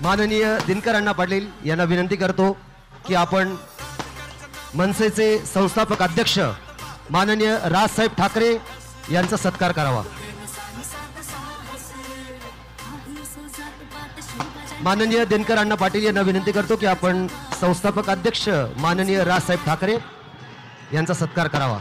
माननीय दिनकर अण्णा पाटील यांना विनंती करतो की आपण मनसेचे संस्थापक अध्यक्ष माननीय राजसाहेब ठाकरे यांचा सत्कार करावा। माननीय दिनकर अण्णा पाटील यांना विनंती करतो की आपण संस्थापक अध्यक्ष माननीय राजसाहेब ठाकरे यांचा सत्कार करावा।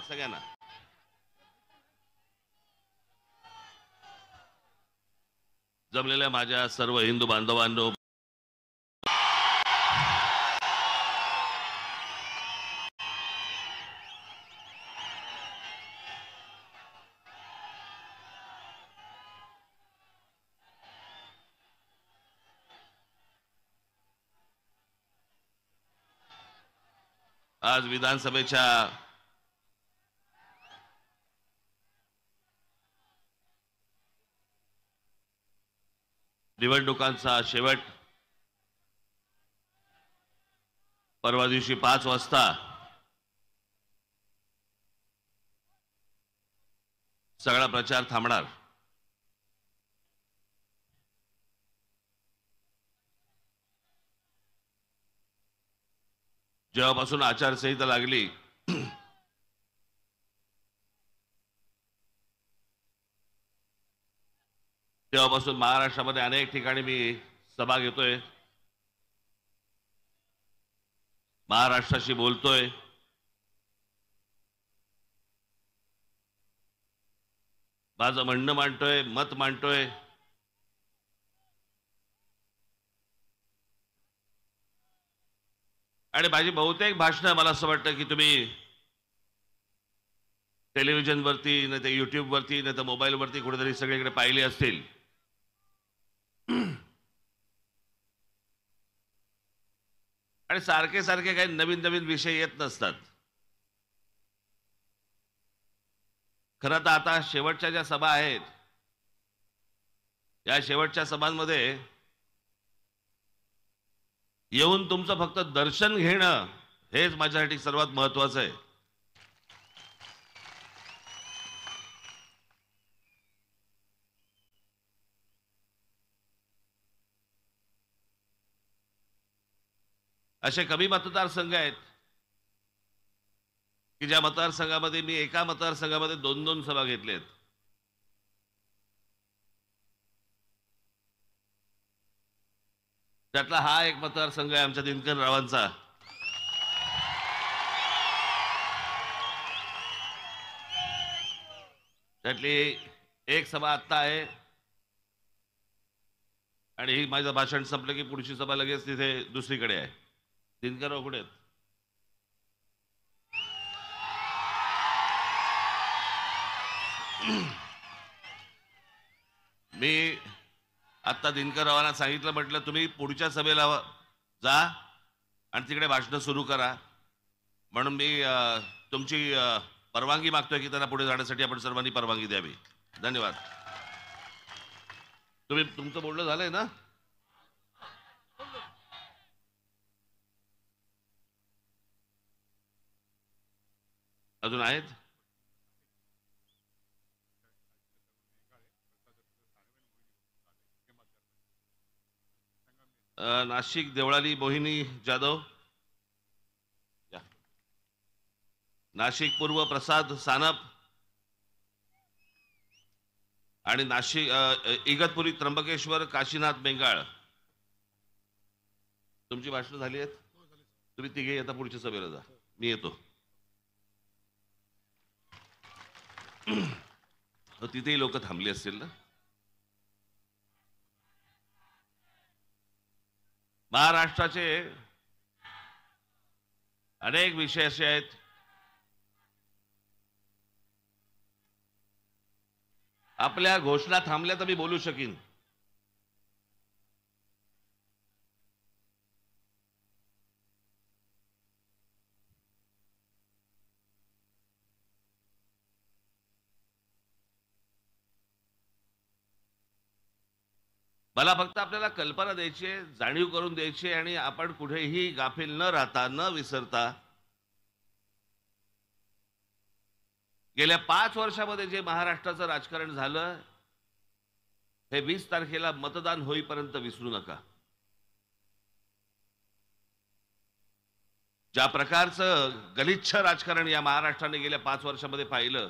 सगळ्यांना जमलेल्या माझ्या सर्व हिंदू बांधवांनो, आज विधानसभेच्या निवडणुकांचा शेवट परवा दिवशी 5 वाजता सगळा प्रचार थांबणार। जेव्हापासून आचारसंहिता लागली तेव्हापासून महाराष्ट्रामध्ये अनेक ठिकाणी मी सभा घेतोय, महाराष्ट्राशी बोलतोय, माझं म्हणणं मांडतोय, मत मांडतोय। आणि माझी बहुतेक भाषणं मला असं वाटतं की तुम्ही टेलिव्हिजनवरती नाही तर युट्यूबवरती नाही तर मोबाईलवरती कुठेतरी सगळीकडे पाहिली असतील। आणि सारखे सारखे काही नवीन नवीन विषय येत नसतात। खरं तर आता शेवटच्या ज्या सभा आहेत या शेवटच्या सभांमध्ये येऊन तुमचं फक्त दर्शन घेणं हेच माझ्यासाठी सर्वात महत्त्वाचं आहे। असे कमी मतदारसंघ आहेत की ज्या मतदारसंघामध्ये मी एका मतदारसंघामध्ये 2-2 सभा घेतल्यात। त्यातला हा एक मतदारसंघ आहे आमच्या दिनकर रावांचा। त्यातली एक सभा आत्ता आहे आणि ही माझं भाषण संपलं की पुढची सभा लगेच तिथे दुसरीकडे आहे। दिनकर राव कुठे आहेत? मी आता दिनकर रावांना सांगितलं, म्हटलं तुम्ही पुढच्या सभेला जा आणि तिकडे भाषण सुरू करा, म्हणून मी तुमची परवानगी मागतोय की त्यांना पुढे जाण्यासाठी आपण सर्वांनी परवानगी द्यावी। धन्यवाद। तुमचं बोलणं झालंय ना? अजून आहेत? नाशिक देवळाली मोहिनी जाधव, या. नाशिक पूर्व प्रसाद सानप आणि नाशिक इगतपुरी त्र्यंबकेश्वर काशीनाथ बेंगाळ. तुमची भाषणं झाली आहेत. तुम्ही तिघे आता पुढच्या सभेला जा, मी येतो. तिथेही लोक थांबली असतील ना. महाराष्ट्राचे अनेक विषय असे आहेत आपल्या घोषणा थांबल्या तर मी बोलू शकीन. मला फक्त आपल्याला कल्पना द्यायची आहे, जाणीव करून द्यायची आहे, आणि आपण कुठेही गाफील न राहता न विसरता गेल्या 5 वर्षामध्ये जे महाराष्ट्राचं राजकारण झालं हे 20 तारखेला मतदान होईपर्यंत विसरू नका. ज्या प्रकारचं गलिच्छ राजकारण या महाराष्ट्राने गेल्या 5 वर्षामध्ये पाहिलं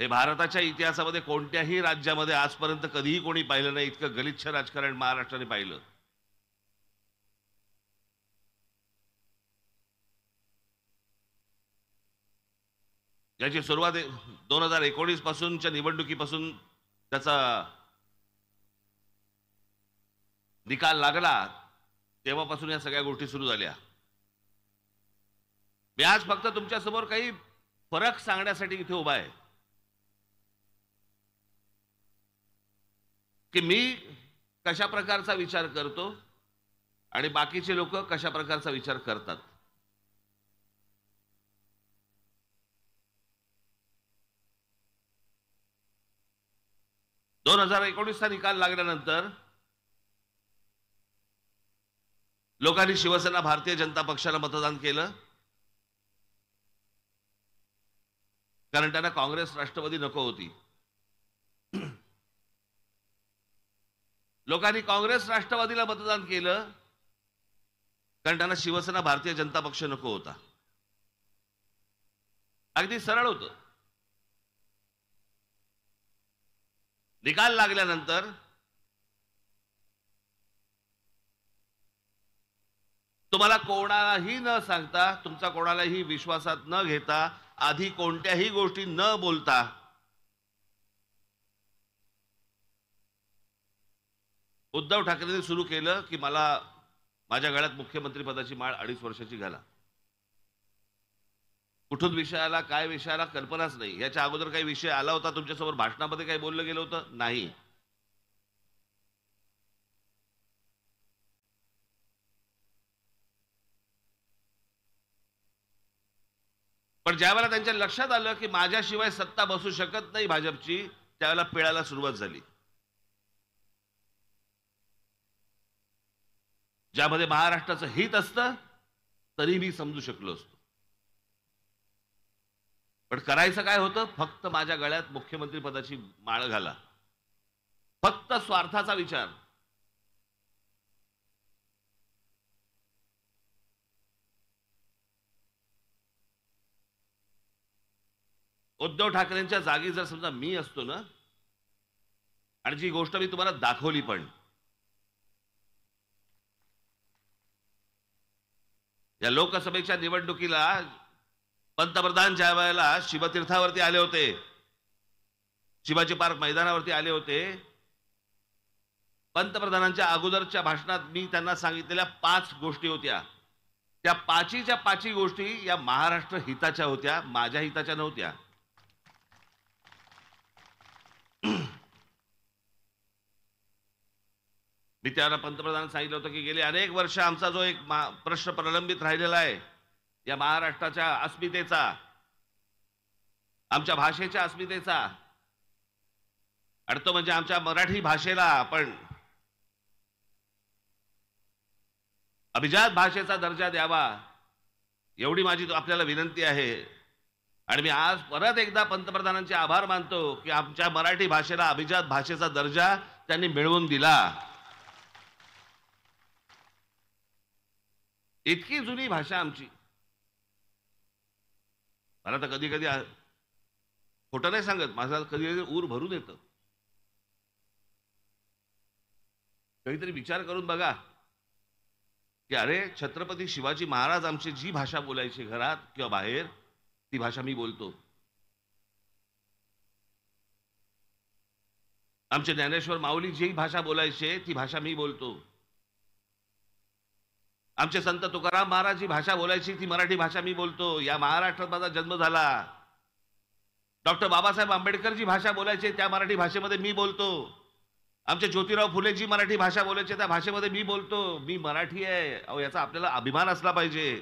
हे भारताच्या इतिहासामध्ये कोणत्याही राज्यामध्ये आजपर्यंत कधीही कोणी पाहिलं नाही. इतकं गलिच्छ राजकारण महाराष्ट्राने पाहिलं. याची सुरुवात 2019 पासूनच्या निवडणुकीपासून त्याचा निकाल लागला तेव्हापासून या सगळ्या गोष्टी सुरू झाल्या. मी आज फक्त तुमच्या समोर काही फरक सांगण्यासाठी इथे उभा आहे की मी कशा प्रकारचा विचार करतो आणि बाकीचे लोक कशा प्रकारचा विचार करतात. दोन 2019चा निकाल लागल्यानंतर लोकांनी शिवसेना भारतीय जनता पक्षाला मतदान केलं, कारण त्यांना काँग्रेस राष्ट्रवादी नको होती. लोकांनी काँग्रेस राष्ट्रवादीला मतदान केलं कारण त्यांना शिवसेना भारतीय जनता पक्ष नको होता. अगदी सरळ होतं. निकाल लागल्यानंतर तुम्हाला कोणालाही न सांगता, तुमचा कोणालाही विश्वासात न घेता, आधी कोणत्याही गोष्टी न बोलता उद्धव ठाकरेंनी सुरू केलं की मला माझ्या गळ्यात मुख्यमंत्री पदाची माळ 2.5 वर्षाची घाला. कुठून विषय आला, काय विषय आला, कल्पनाच नाही. याच्या अगोदर काही विषय आला होता तुमच्यासमोर, भाषणामध्ये काही बोललं गेलं होतं? नाही. पण ज्यावेळेला त्यांच्या लक्षात आलं की माझ्याशिवाय सत्ता बसू शकत नाही भाजपची, त्यावेळेला पिळायला सुरुवात झाली. ज्यामध्ये महाराष्ट्राचं हित असतं तरी मी समजू शकलो असतो. पण करायचं काय होतं? फक्त माझ्या गळ्यात मुख्यमंत्री पदाची माळ घाला. फक्त स्वार्थाचा विचार. उद्धव ठाकरेंच्या जागी जर समजा मी असतो ना, आणि जी गोष्ट मी तुम्हाला दाखवली, पण या लोकसभेच्या निवडणुकीला पंतप्रधान ज्या वेळेला शिवतीर्थावरती आले होते, शिवाजी पार्क मैदानावरती आले होते, पंतप्रधानांच्या अगोदरच्या भाषणात मी त्यांना सांगितलेल्या 5 गोष्टी होत्या. त्या 5च्या 5 गोष्टी या महाराष्ट्र हिताच्या होत्या, माझ्या हिताच्या नव्हत्या. मी त्याला पंतप्रधानांना सांगितलं होतं की गेले अनेक वर्ष आमचा जो एक प्रश्न प्रलंबित राहिलेला आहे या महाराष्ट्राच्या अस्मितेचा, आमच्या भाषेच्या अस्मितेचा, आणि तो म्हणजे आमच्या मराठी भाषेला आपण अभिजात भाषेचा दर्जा द्यावा, एवढी माझी आपल्याला विनंती आहे. आणि मी आज परत एकदा पंतप्रधानांचे आभार मानतो की आमच्या मराठी भाषेला अभिजात भाषेचा दर्जा त्यांनी मिळवून दिला. इतकी जुनी भाषा आमची. मला तर कधी कधी खोटं नाही सांगत, माझा कधी कधी ऊर भरून येतं. काहीतरी विचार करून बघा की अरे छत्रपती शिवाजी महाराज आमची जी भाषा बोलायची घरात किंवा बाहेर, ती भाषा मी बोलतो. आमचे ज्ञानेश्वर माऊली जी भाषा बोलायचे ती भाषा मी बोलतो. आमचे संत तुकाराम महाराज जी भाषा बोलायची ती मराठी भाषा मी बोलतो. या महाराष्ट्रात माझा जन्म झाला. डॉक्टर बाबासाहेब आंबेडकर जी भाषा बोलायचे त्या मराठी भाषेमध्ये मी बोलतो. आमचे ज्योतिराव फुले जी मराठी भाषा बोलायचे त्या भाषेमध्ये मी बोलतो. मी मराठी आहे, अहो याचा आपल्याला अभिमान असला पाहिजे.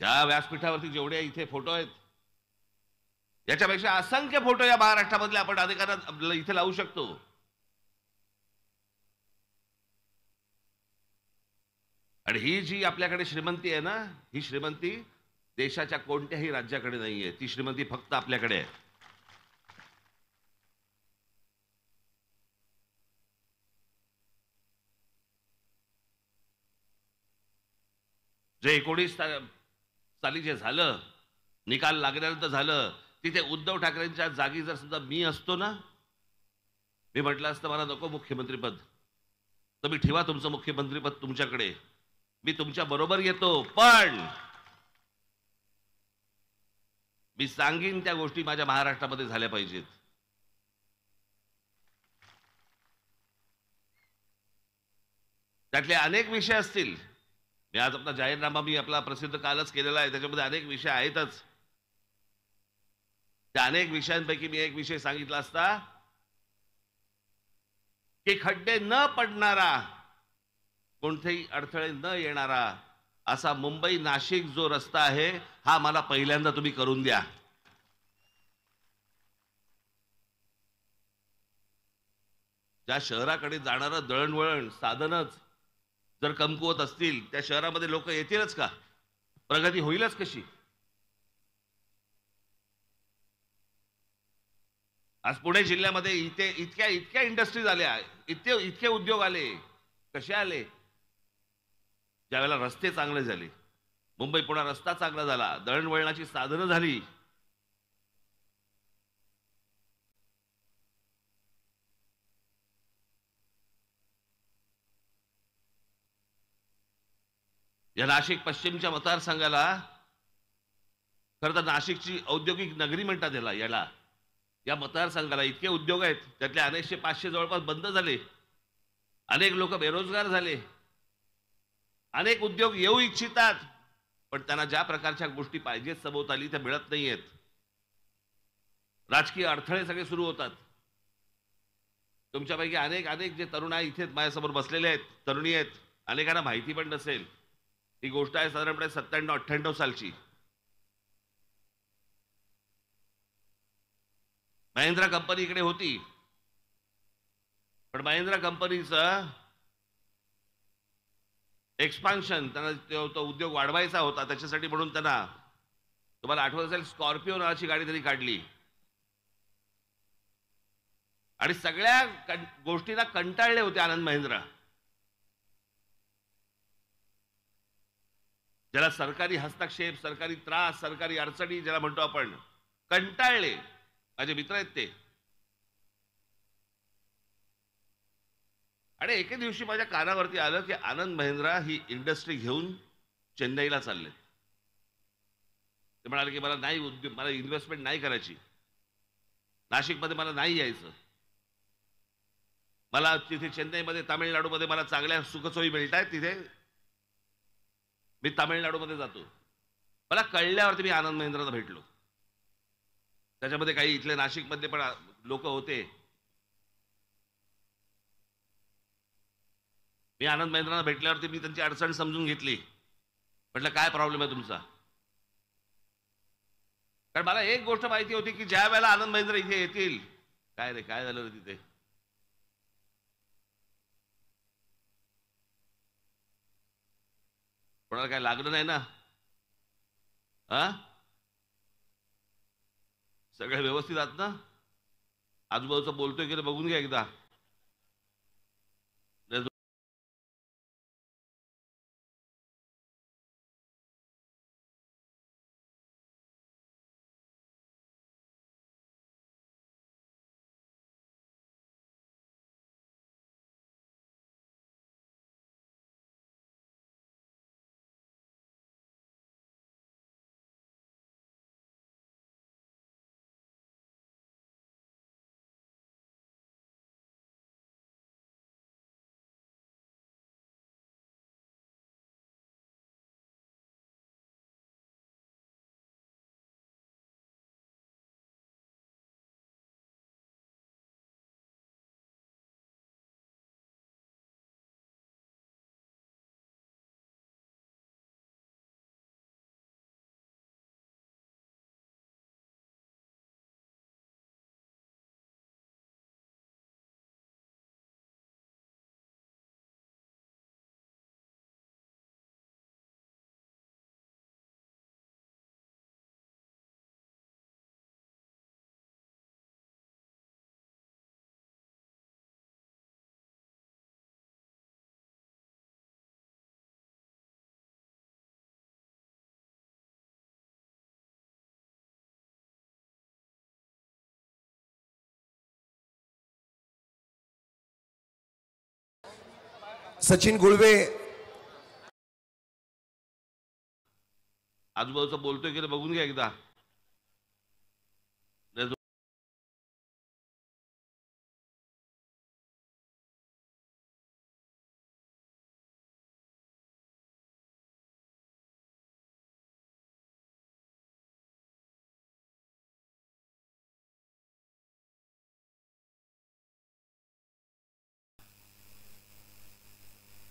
या व्यासपीठावरती जेवढे इथे फोटो आहेत, याच्यापेक्षा असंख्य फोटो या महाराष्ट्रामधले आपण अधिकारात इथे लावू शकतो. आणि ही जी आपल्याकडे श्रीमंती आहे ना, ही श्रीमंती देशाच्या कोणत्याही राज्याकडे नाहीये. ती श्रीमंती फक्त आपल्याकडे आहे. जे 19 साली जे झालं, निकाल लागल्यानंतर झालं, तिथे उद्धव ठाकरेंच्या जागी जर सुद्धा मी असतो ना, मी म्हटलं असतं मला नको मुख्यमंत्रीपद, तुम्ही ठेवा तुमचं मुख्यमंत्रीपद तुमच्याकडे, मी तुमच्या बरोबर येतो, पण मी सांगीन त्या गोष्टी माझ्या महाराष्ट्रामध्ये झाल्या पाहिजेत. त्यातले अनेक विषय असतील. मी आज आपला जाहीरनामा मी आपला प्रसिद्ध कालच केलेला आहे, त्याच्यामध्ये अनेक विषय आहेतच. त्या अनेक विषयांपैकी मी एक विषय सांगितला असता की खड्डे न पडणारा, कोणतेही अडथळे न येणारा असा मुंबई नाशिक जो रस्ता आहे, हा मला पहिल्यांदा तुम्ही करून द्या. ज्या शहराकडे जाणारं दळणवळण साधनच जर कमकुवत असतील, त्या शहरामध्ये लोक येतीलच का? प्रगती होईलच कशी? आज पुणे जिल्ह्यामध्ये इथे इतक्या इतक्या इंडस्ट्रीज आल्या, इतके उद्योग आले. कसे आले? ज्यावेळेला रस्ते चांगले झाले, मुंबई पुणे रस्ता चांगला झाला, दळणवळणाची साधनं झाली. या नाशिक पश्चिमच्या मतदारसंघाला खरं तर नाशिकची औद्योगिक नगरी म्हणतात याला. या मतदारसंघाला इतके उद्योग आहेत, त्यातले अनेकशे 500 जवळपास बंद झाले. अनेक लोक बेरोजगार झाले. अनेक उद्योग येऊ इच्छितात, पण त्यांना ज्या प्रकारच्या गोष्टी पाहिजेत सभोवताली त्या मिळत नाहीयेत. राजकीय अडथळे सगळे सुरू होतात. तुमच्यापैकी अनेक अनेक जे तरुण आहेत इथे माझ्यासमोर बसलेले आहेत, तरुणी आहेत, अनेकांना माहिती पण नसेल. ही गोष्ट आहे साधारणपणे 97-98 सालची. महिंद्रा कंपनी इकडे होती, पण महिंद्रा कंपनीचं एक्सपान्शन, त्यांना तो उद्योग वाढवायचा होता, त्याच्यासाठी म्हणून त्यांना, तुम्हाला आठवत असेल, स्कॉर्पिओ नावाची गाडी तरी काढली. आणि सगळ्या गोष्टींना कंटाळले होते आनंद महिंद्रा. ज्याला सरकारी हस्तक्षेप, सरकारी त्रास, सरकारी अडचणी ज्याला म्हणतो आपण, कंटाळले. माझे मित्र आहेत ते. आणि एके दिवशी माझ्या कानावरती आलं की आनंद महिंद्रा ही इंडस्ट्री घेऊन चेन्नईला चालले. ते म्हणाले की मला नाही उद्योग, मला इन्व्हेस्टमेंट नाही करायची, नाशिकमध्ये मला नाही यायचं, मला तिथे चेन्नईमध्ये तामिळनाडूमध्ये मला चांगल्या सुखसोयी मिळत आहेत, तिथे मी तामिळनाडूमध्ये जातो. मला कळल्यावरती मी आनंद महिंद्राला भेटलो. त्याच्यामध्ये काही इथले नाशिकमधले पण लोक होते. मी आनंद महिंद्राला भेटल्यावरती मी त्यांची अडचण समजून घेतली. म्हटलं काय प्रॉब्लेम आहे तुमचा? कारण मला एक गोष्ट माहिती होती की ज्या वेळेला आनंद महिंद्रा इथे येतील, काय रे काय झालं रे तिथे, कोणाला काय लागलं नाही ना? सगळे व्यवस्थित आहात ना? आजूबाजूचं बोलतोय की बघून घ्या एकदा. सचिन गुळवे आजूबाजूचं बोलतोय की बघून घ्या एकदा.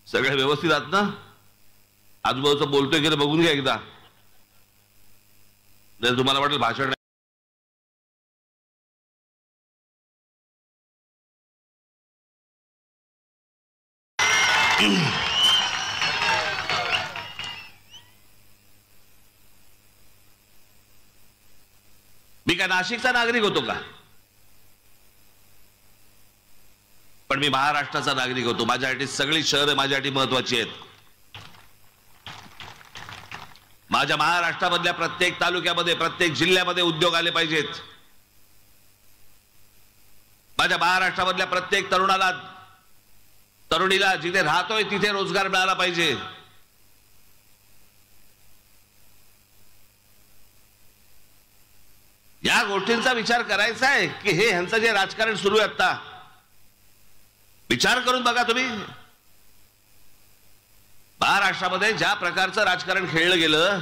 सगळे व्यवस्थित आहात ना? आजूबाजूचं बोलतोय की बघून घ्या एकदा. तुम्हाला वाटेल भाषण मी काय नाशिकचा नागरिक होतो का? पण मी महाराष्ट्राचा नागरिक होतो. माझ्यासाठी सगळी शहरं माझ्यासाठी महत्वाची आहेत. माझ्या महाराष्ट्रामधल्या प्रत्येक तालुक्यामध्ये प्रत्येक जिल्ह्यामध्ये उद्योग आले पाहिजेत. माझ्या महाराष्ट्रामधल्या प्रत्येक तरुणीला जिथे राहतोय तिथे रोजगार मिळाला पाहिजे. या गोष्टींचा विचार करायचा आहे की हे ह्यांचं जे राजकारण सुरू आहे आता, विचार करून बघा तुम्ही. महाराष्ट्रामध्ये ज्या प्रकारचं राजकारण खेळलं गेलं,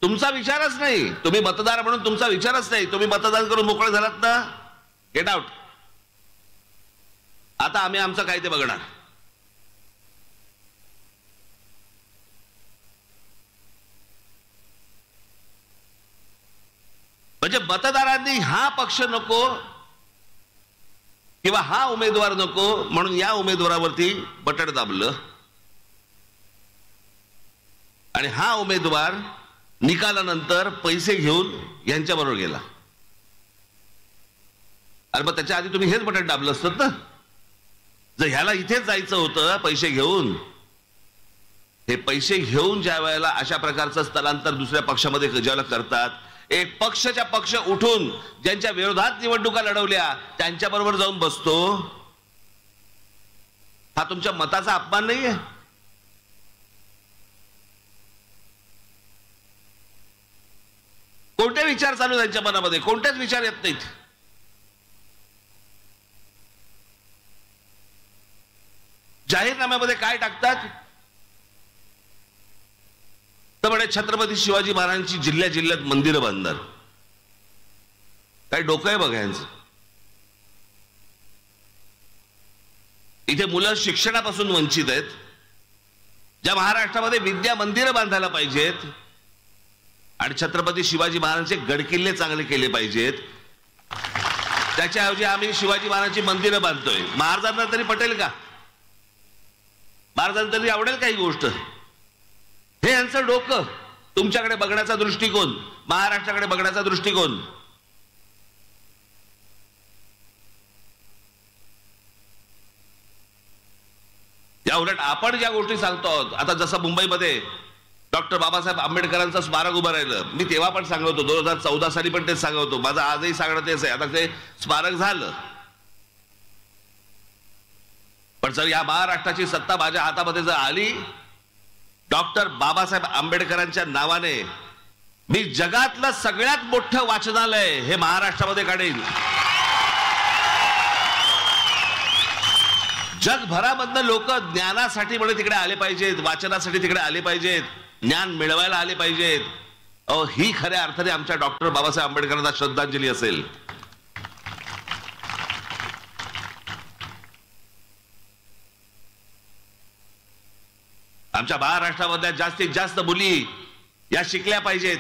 तुमचा विचारच नाही. तुम्ही मतदार म्हणून तुमचा विचारच नाही. तुम्ही मतदान करून मोकळे झालात ना, गेट आउट. आता आम्ही आमचं काय ते बघणार. म्हणजे मतदारांनी हा पक्ष नको किंवा हा उमेदवार नको म्हणून या उमेदवारावरती बटण दाबलं आणि हा उमेदवार निकालानंतर पैसे घेऊन यांच्या बरोबर गेला. अरे मग त्याच्या आधी तुम्ही हेच बटन दाबलं असतं ना. जर ह्याला इथेच जायचं होतं पैसे घेऊन, हे पैसे घेऊन ज्या वेळेला अशा प्रकारचं स्थलांतर दुसऱ्या पक्षामध्ये ज्यावेळेला करतात, एक पक्षाच्या पक्ष उठून ज्यांच्या विरोधात निवडणुका लढवल्या त्यांच्या बरोबर जाऊन बसतो, हा तुमच्या मताचा अपमान नाहीये? कोणते विचार चालू त्यांच्या मनामध्ये? कोणतेच विचार येत नाहीत. जाहीरनाम्यामध्ये काय टाकतात तर म्हणे छत्रपती शिवाजी महाराजांची जिल्ह्या जिल्ह्यात मंदिरं बांधणार. काय डोकं आहे बघा यांचं. इथे मुलं शिक्षणापासून वंचित आहेत. ज्या महाराष्ट्रामध्ये विद्या मंदिरं बांधायला पाहिजेत आणि छत्रपती शिवाजी महाराजांचे गडकिल्ले चांगले केले पाहिजेत, त्याच्याऐवजी आम्ही शिवाजी महाराजांची मंदिरं बांधतोय. महाराजांना तरी पटेल का? महाराजांना तरी आवडेल काही गोष्ट? हे यांचं डोकं. तुमच्याकडे बघण्याचा दृष्टिकोन, महाराष्ट्राकडे बघण्याचा दृष्टिकोन. या उलट आपण ज्या गोष्टी सांगतो आहोत, आता जसं मुंबईमध्ये डॉक्टर बाबासाहेब आंबेडकरांचं स्मारक उभं राहिलं, मी तेव्हा पण सांगत होतो, 2014 साली पण तेच सांगत होतो, माझं आजही सांगणं तेच आहे. आता ते स्मारक झालं, पण जर या महाराष्ट्राची सत्ता माझ्या हातामध्ये जर आली, डॉक्टर बाबासाहेब आंबेडकरांच्या नावाने मी जगातलं सगळ्यात मोठं वाचनालय हे महाराष्ट्रामध्ये काढेन. जगभरामधनं लोक ज्ञानासाठी म्हणून तिकडे आले पाहिजेत, वाचनासाठी तिकडे आले पाहिजेत, ज्ञान मिळवायला आले पाहिजेत. ही खऱ्या अर्थाने आमच्या डॉक्टर बाबासाहेब आंबेडकरांना श्रद्धांजली असेल. आमच्या महाराष्ट्रामधल्या जास्तीत जास्त मुली या शिकल्या पाहिजेत,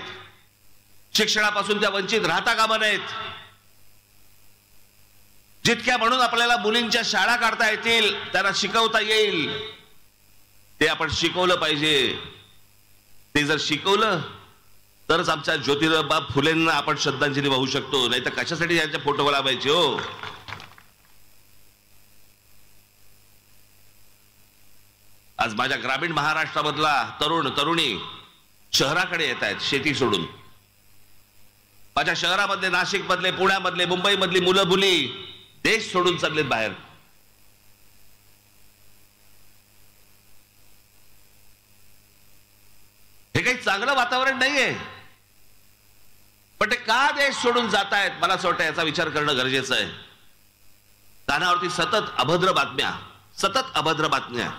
शिक्षणापासून त्या वंचित राहता कामा नयेत. जितक्या म्हणून आपल्याला मुलींच्या शाळा काढता येतील, त्यांना शिकवता येईल, ते आपण शिकवलं पाहिजे. ते जर शिकवलं तरच आमच्या ज्योतिबा फुलेंना आपण श्रद्धांजली वाहू शकतो, नाही तर कशासाठी यांच्या फोटो लावायचे हो. आज माझ्या ग्रामीण महाराष्ट्रामधला तरुण तरुणी शहराकडे येत आहेत शेती सोडून. माझ्या शहरामधले, नाशिक मधले, पुण्यामधले, मुंबई मधली मुलं मुली देश सोडून चाललेत बाहेर. हे काही चांगलं वातावरण नाहीये, पण ते का देश सोडून जात आहेत, मला असं वाटतं याचा विचार करणं गरजेचं आहे. कानावरती सतत अभद्र बातम्या, सतत अभद्र बातम्या.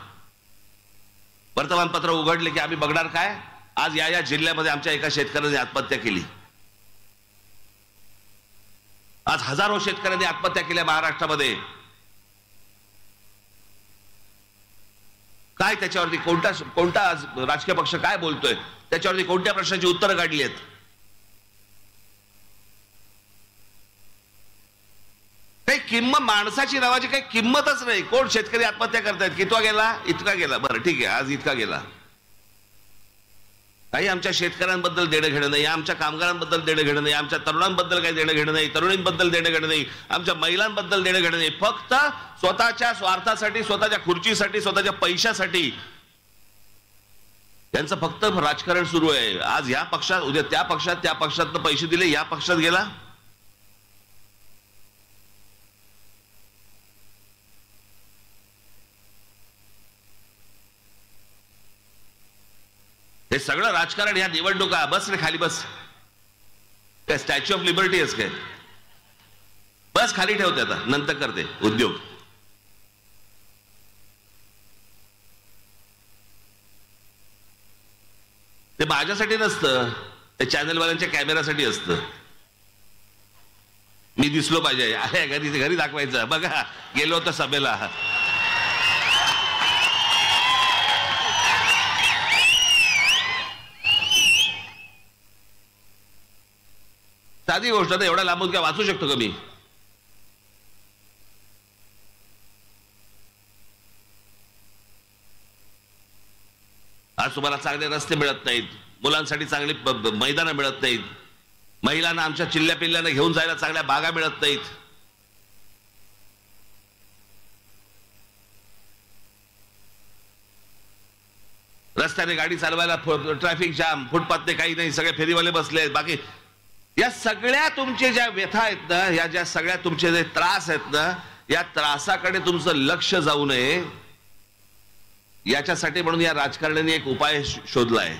वर्तमानपत्र उघडले की आम्ही बघणार काय, आज या जिल्ह्यामध्ये आमच्या एका शेतकऱ्याने आत्महत्या केली. आज हजारो शेतकऱ्यांनी आत्महत्या केल्या महाराष्ट्रामध्ये. काय त्याच्यावरती कोणता राजकीय पक्ष काय बोलतोय, त्याच्यावरती कोणत्या प्रश्नाची उत्तरं काढली आहेत? काही किंमत, माणसाची नावाची काही किंमतच नाही. कोण शेतकरी आत्महत्या करतायत, कितवा गेला, इतका गेला, बरं ठीक आहे आज इतका गेला. काही आमच्या शेतकऱ्यांबद्दल देणं घेणं नाही, आमच्या कामगारांबद्दल देणं घेणं नाही, आमच्या तरुणांबद्दल काही देणं घेणं नाही, तरुणींबद्दल देणं घेणं नाही, आमच्या महिलांबद्दल देणं घेणं नाही. फक्त स्वतःच्या स्वार्थासाठी, स्वतःच्या खुर्चीसाठी, स्वतःच्या पैशासाठी त्यांचं फक्त राजकारण सुरू आहे. आज या पक्षात, उद्या त्या पक्षात, त्या पक्षातनं पैसे दिले, या पक्षात गेला. हे सगळं राजकारण, ह्या निवडणुका, बस रे खाली बस. काय स्टॅच्यू ऑफ लिबर्टी आहेस काय? बस खाली ठेवते, आता नंतर करते उद्योग. ते माझ्यासाठी नसतं, ते चॅनलवाल्यांच्या कॅमेरासाठी असतं. मी दिसलो पाहिजे, आहे घरी दाखवायचं, बघा गेलो होतो सभेला. साधी गोष्ट, तर एवढा लांबून काय वाचू शकतो का मी? आज तुम्हाला चांगले रस्ते मिळत नाहीत, मुलांसाठी चांगली मैदानं मिळत नाहीत, महिलांना आमच्या चिल्ल्या पिल्ल्यांना घेऊन जायला चांगल्या बागा मिळत नाहीत. रस्त्याने गाडी चालवायला ट्रॅफिक जाम, फुटपाथने काही नाही, सगळे फेरीवाले बसले आहेत. बाकी या सगळ्या तुमचे ज्या व्यथा आहेत ना, या ज्या सगळ्या तुमचे जे त्रास आहेत ना, या त्रासाकडे तुमचं लक्ष जाऊ नये याच्यासाठी म्हणून या राजकारण्यांनी एक उपाय शोधलाय.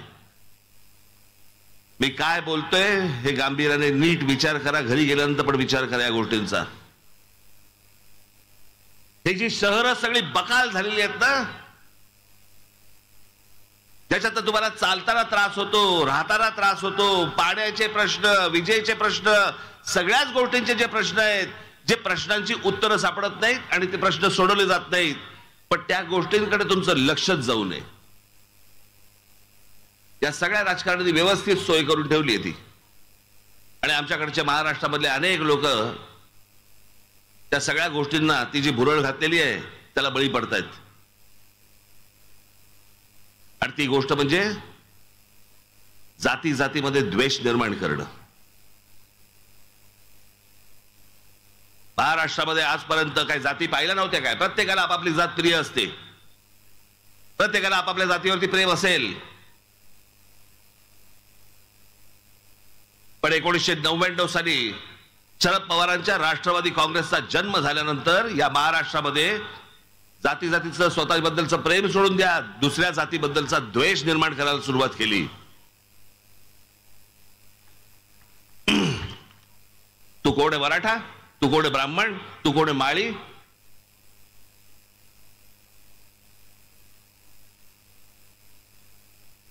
मी काय बोलतोय हे गांभीर्याने नीट विचार करा, घरी गेल्यानंतर पण विचार करा या गोष्टींचा. हे जी शहरं सगळी बकाल झालेली आहेत ना, त्याच्यात तुम्हाला चालताना त्रास होतो, राहताना त्रास होतो, पाण्याचे प्रश्न, विजेचे प्रश्न, सगळ्याच गोष्टींचे जे प्रश्न आहेत, जे प्रश्नांची उत्तरं सापडत नाहीत आणि ते प्रश्न सोडवले जात नाहीत, पण त्या गोष्टींकडे तुमचं लक्षच जाऊ नये. या सगळ्या राजकारण्यांनी व्यवस्थित सोय करून ठेवली आहे ती. आणि आमच्याकडच्या महाराष्ट्रामधले अनेक लोक त्या सगळ्या गोष्टींना, ती जी भुरळ घातलेली आहे त्याला बळी पडतायत. आणि ती गोष्ट म्हणजे जाती जातीमध्ये द्वेष निर्माण करणं. महाराष्ट्रामध्ये आजपर्यंत काही जाती पाहिल्या नव्हत्या काय? प्रत्येकाला आपापली जात प्रिय असते, प्रत्येकाला आपापल्या जातीवरती प्रेम असेल. पण 1999 साली शरद पवारांच्या राष्ट्रवादी काँग्रेसचा जन्म झाल्यानंतर या महाराष्ट्रामध्ये जाती जातीचं स्वतःबद्दलचं प्रेम सोडून द्या, दुसऱ्या जातीबद्दलचा द्वेष निर्माण करायला सुरुवात केली. तू कोण आहे मराठा, तू कोण आहे ब्राह्मण, तू कोण आहे माळी.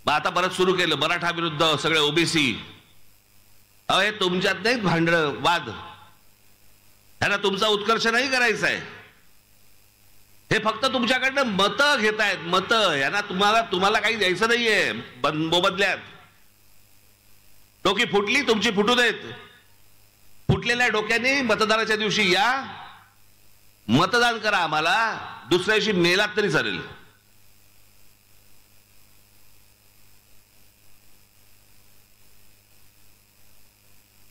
मग आता परत सुरू केलं मराठा विरुद्ध सगळे ओबीसी. अहो, तुमच्यात नाही भांडण वाद, त्यांना तुमचा उत्कर्ष नाही करायचा आहे. हे फक्त तुमच्याकडनं मतं घेतायत, मतं. यांना तुम्हाला काही द्यायचं नाहीये मोबदल्यात. डोकी फुटली तुमची, फुटू देत. फुटलेल्या डोक्याने मतदानाच्या दिवशी या, मतदान करा. आम्हाला दुसऱ्या दिवशी मेलात तरी चालेल.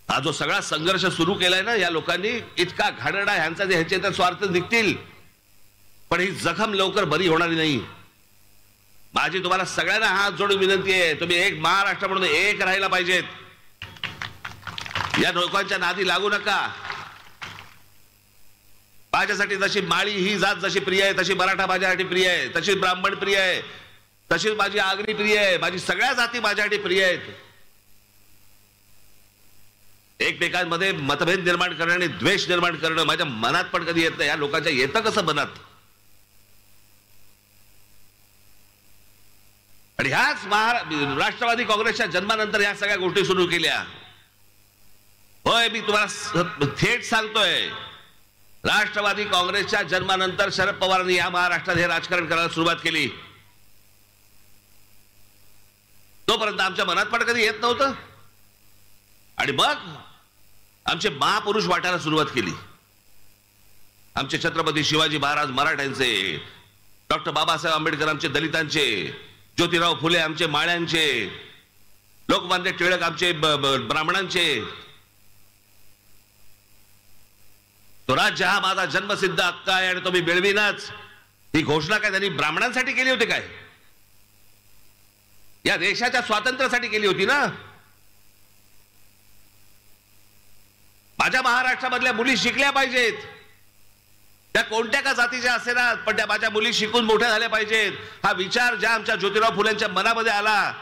हा जो सगळा संघर्ष सुरू केलाय ना या लोकांनी, इतका घाणेरडा ह्यांचा जे ह्याचे तर स्वार्थ निघतील, पण ही जखम लवकर बरी होणारी नाही. माझी तुम्हाला सगळ्यांना हात जोडून विनंती आहे, तुम्ही एक महाराष्ट्र म्हणून एक राहायला पाहिजेत. या लोकांच्या नादी लागू नका. माझ्यासाठी जशी माळी ही जात जशी प्रिय आहे, तशी मराठा माझ्यासाठी प्रिय आहे, तशी ब्राह्मण प्रिय आहे, तशीच माझी आगरी प्रिय आहे. माझी सगळ्या जाती माझ्यासाठी प्रिय आहेत. एकमेकांमध्ये मतभेद निर्माण करणं आणि द्वेष निर्माण करणं माझ्या मनात पण कधी येत नाही. या लोकांच्या येतं कसं मनात? आणि ह्याच राष्ट्रवादी काँग्रेसच्या जन्मानंतर ह्या सगळ्या गोष्टी सुरू केल्या. होय, मी तुम्हाला थेट सांगतोय, राष्ट्रवादी काँग्रेसच्या जन्मानंतर शरद पवारांनी या महाराष्ट्रात हे राजकारण करायला सुरुवात केली. तोपर्यंत आमच्या मनात पण कधी येत नव्हतं. आणि मग आमचे महापुरुष वाटायला सुरुवात केली. आमचे छत्रपती शिवाजी महाराज मराठ्यांचे, डॉक्टर बाबासाहेब आंबेडकर आमचे दलितांचे, ज्योतिराव फुले आमचे माळ्यांचे, लोकमान्य टिळक आमचे ब्राह्मणांचे. तो राज्य हा माझा जन्मसिद्ध हक्क आहे आणि तो मी मिळवीनच, ही घोषणा काय त्यांनी ब्राह्मणांसाठी केली होती काय? या देशाच्या स्वातंत्र्यासाठी केली होती ना. माझ्या महाराष्ट्रामधल्या मुली शिकल्या पाहिजेत, त्या कोणत्या का जातीच्या असेना, पण त्या माझ्या मुली शिकून मोठ्या झाल्या पाहिजेत. हा विचार ज्या आमच्या ज्योतिराव फुलेंच्या मनामध्ये आला,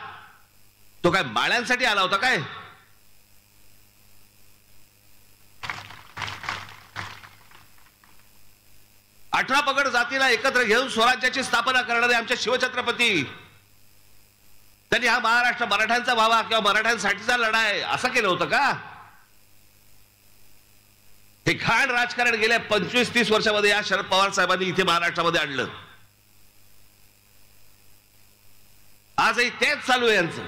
तो काय माळ्यांसाठी आला होता काय? अठरा पगड जातीला एकत्र घेऊन स्वराज्याची स्थापना करणारे आमचे शिवछत्रपती, त्यांनी हा महाराष्ट्र मराठ्यांचा व्हावा किंवा मराठ्यांसाठीचा लढा आहे असं केलं होतं का? हे घाण राजकारण गेल्या 25-30 वर्षामध्ये या शरद पवार साहेबांनी इथे महाराष्ट्रामध्ये आणलं. आजही तेच चालू आहे यांचं.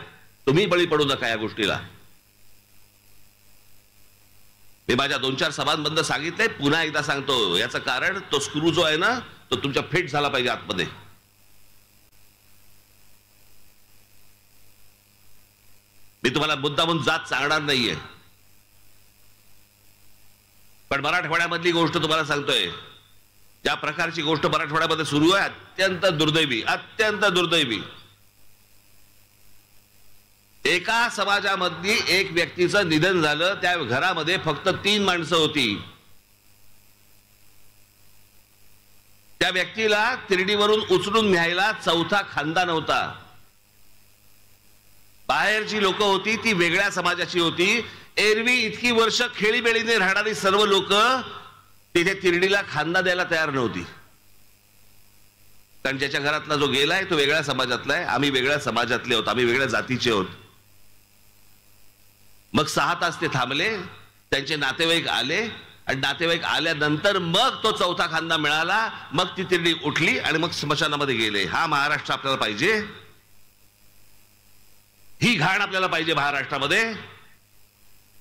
तुम्ही बळी पडू नका या गोष्टीला. मी माझ्या 2-4 सभांबद्दल सांगितलंय, पुन्हा एकदा सांगतो. याचं कारण तो स्क्रू जो आहे ना, तो तुमच्या फिट झाला पाहिजे आतमध्ये. मी तुम्हाला मुद्दामून जात सांगणार नाहीये, पण मराठवाड्यामधली गोष्ट तुम्हाला सांगतोय. ज्या प्रकारची गोष्ट मराठवाड्यामध्ये सुरू आहे, अत्यंत दुर्दैवी, अत्यंत दुर्दैवी. एका समाजामधली एक व्यक्तीचं निधन झालं, त्या घरामध्ये फक्त 3 माणसं होती. त्या व्यक्तीला तिरडीवरून उचलून न्यायला 4था खानदान होता. बाहेरची लोक होती ती वेगळ्या समाजाची होती. एरवी इतकी वर्ष खेळीमेळीने राहणारी सर्व लोक तिथे तिरडीला खांदा द्यायला तयार नव्हती. कारण ज्याच्या घरातला जो गेलाय तो वेगळ्या समाजातला आहे, आम्ही वेगळ्या समाजातले आहोत, आम्ही वेगळ्या जातीचे आहोत. मग 6 तास ते थांबले, त्यांचे नातेवाईक आले आणि नातेवाईक आल्यानंतर मग तो 4था खांदा मिळाला. मग ती तिरडी उठली आणि मग स्मशानामध्ये गेले. हा महाराष्ट्र आपल्याला पाहिजे? ही घाण आपल्याला पाहिजे महाराष्ट्रामध्ये?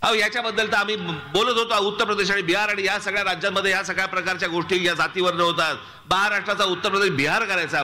अहो, याच्याबद्दल तर आम्ही बोलत होतो. उत्तर प्रदेश आणि बिहार आणि या सगळ्या राज्यांमध्ये या सगळ्या प्रकारच्या गोष्टी या जातीवर होतात. महाराष्ट्राचा उत्तर प्रदेश बिहार करायचा.